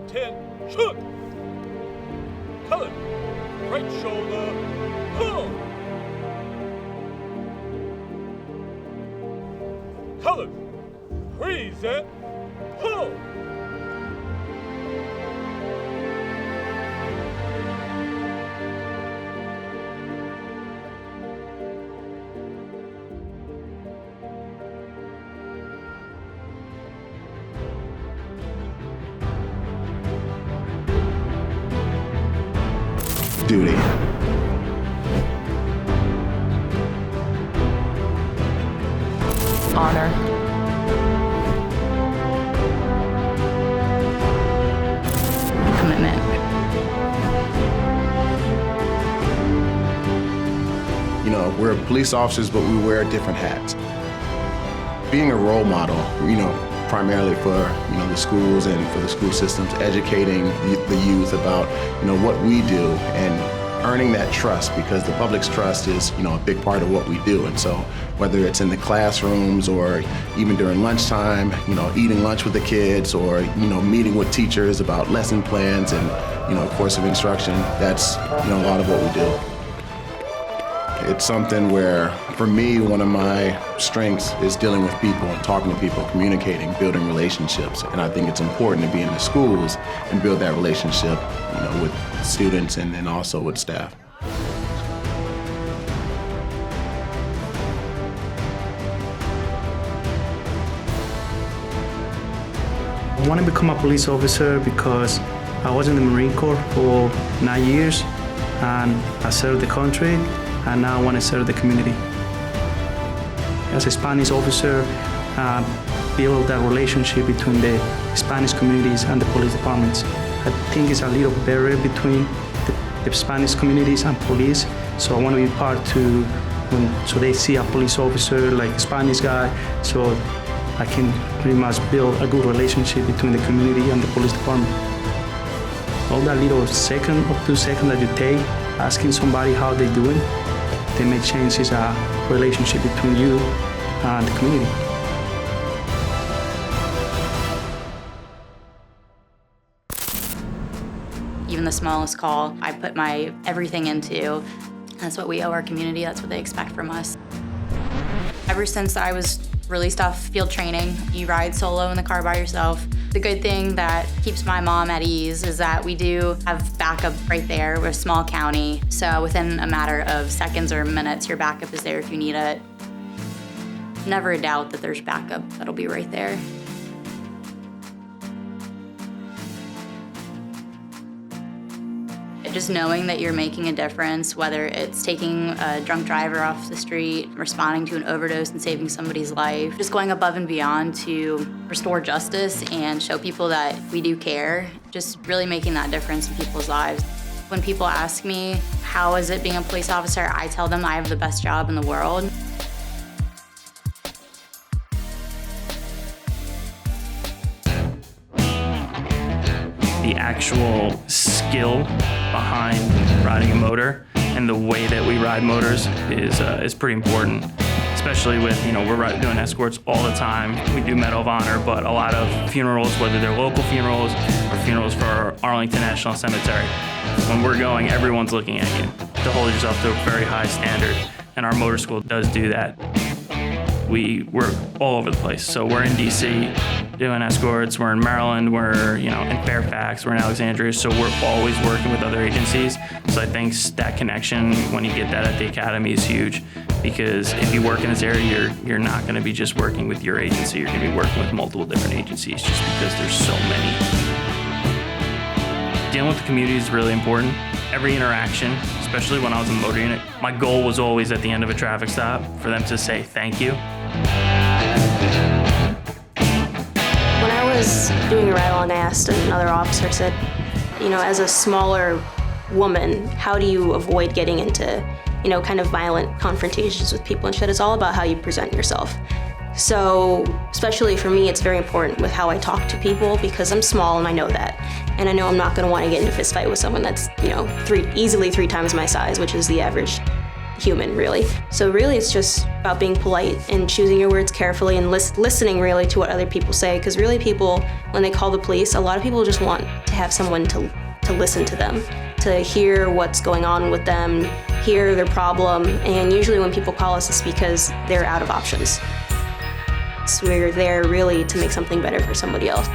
Attention! Color, right shoulder, pull! Color, present, pull! Duty. Honor. Commitment. You know, we're police officers, but we wear different hats. Being a role model, primarily for, the schools and for the school systems, educating the youth about, what we do and earning that trust, because the public's trust is, a big part of what we do. And so whether it's in the classrooms or even during lunchtime, eating lunch with the kids or, meeting with teachers about lesson plans and, course of instruction, that's, a lot of what we do. It's something where, for me, one of my strengths is dealing with people and talking to people, communicating, building relationships. And I think it's important to be in the schools and build that relationship, with students and then also with staff. I want to become a police officer because I was in the Marine Corps for 9 years and I served the country, and now I want to serve the community. As a Spanish officer, build that relationship between the Spanish communities and the police departments. I think it's a little barrier between the Spanish communities and police, so I want to be part so they see a police officer like a Spanish guy, so I can pretty much build a good relationship between the community and the police department. All that little second or 2 seconds that you take asking somebody how they're doing, they may change a relationship between you and the community. Even the smallest call, I put my everything into. That's what we owe our community, that's what they expect from us. Ever since I was released off field training, you ride solo in the car by yourself. The good thing that keeps my mom at ease is that we do have backup right there. We're a small county, so within a matter of seconds or minutes, your backup is there if you need it. Never a doubt that there's backup that'll be right there. Just knowing that you're making a difference, whether it's taking a drunk driver off the street, responding to an overdose and saving somebody's life, just going above and beyond to restore justice and show people that we do care, just really making that difference in people's lives. When people ask me, how is it being a police officer, I tell them I have the best job in the world. The actual skill behind riding a motor and the way that we ride motors is pretty important, especially with, we're doing escorts all the time. We do Medal of Honor, but a lot of funerals, whether they're local funerals or funerals for Arlington National Cemetery, when we're going, everyone's looking at you to hold yourself to a very high standard, and our motor school does do that. We're all over the place. So we're in DC doing escorts, we're in Maryland, we're in Fairfax, we're in Alexandria, so we're always working with other agencies. So I think that connection, when you get that at the academy, is huge, because if you work in this area, you're not going to be just working with your agency, you're going to be working with multiple different agencies just because there's so many. Dealing with the community is really important. Every interaction, especially when I was in the motor unit, my goal was always at the end of a traffic stop for them to say thank you. When I was doing a ride-along, I asked another officer, said, as a smaller woman, how do you avoid getting into, kind of violent confrontations with people? And she said, it's all about how you present yourself. So, especially for me, it's very important with how I talk to people, because I'm small and I know that. And I know I'm not going to want to get into a fist fight with someone that's, easily 3 times my size, which is the average human, really. So really it's just about being polite and choosing your words carefully and listening really to what other people say, because really people, when they call the police, a lot of people just want to have someone to listen to them, to hear what's going on with them, hear their problem, and usually when people call us, it's because they're out of options. So we're there really to make something better for somebody else.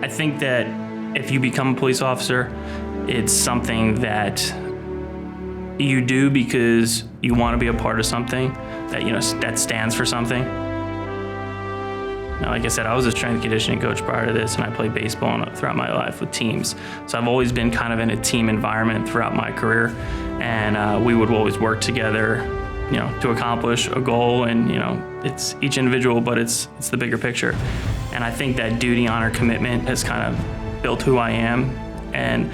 I think that if you become a police officer, it's something that you do because you want to be a part of something that, that stands for something. Now, like I said, I was a strength and conditioning coach prior to this, and I played baseball throughout my life with teams. So I've always been kind of in a team environment throughout my career, and we would always work together, to accomplish a goal. And it's each individual, but it's the bigger picture. And I think that duty, honor, commitment has kind of built who I am. And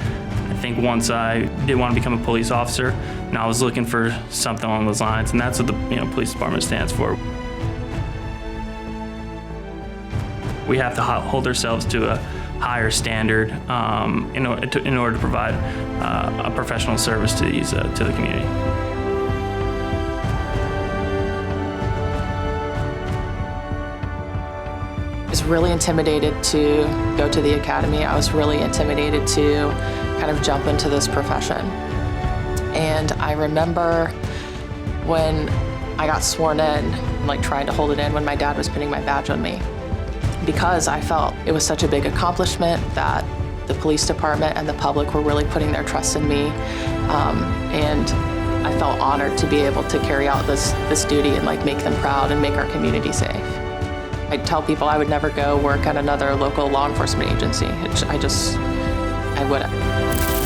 I think once I did want to become a police officer, and I was looking for something along those lines, and that's what the police department stands for. We have to hold ourselves to a higher standard in order to provide a professional service to the community. I was really intimidated to go to the academy. I was really intimidated to kind of jump into this profession. And I remember when I got sworn in, trying to hold it in when my dad was pinning my badge on me, because I felt it was such a big accomplishment that the police department and the public were really putting their trust in me. And I felt honored to be able to carry out this duty and make them proud and make our community safe. I'd tell people I would never go work at another local law enforcement agency. I wouldn't.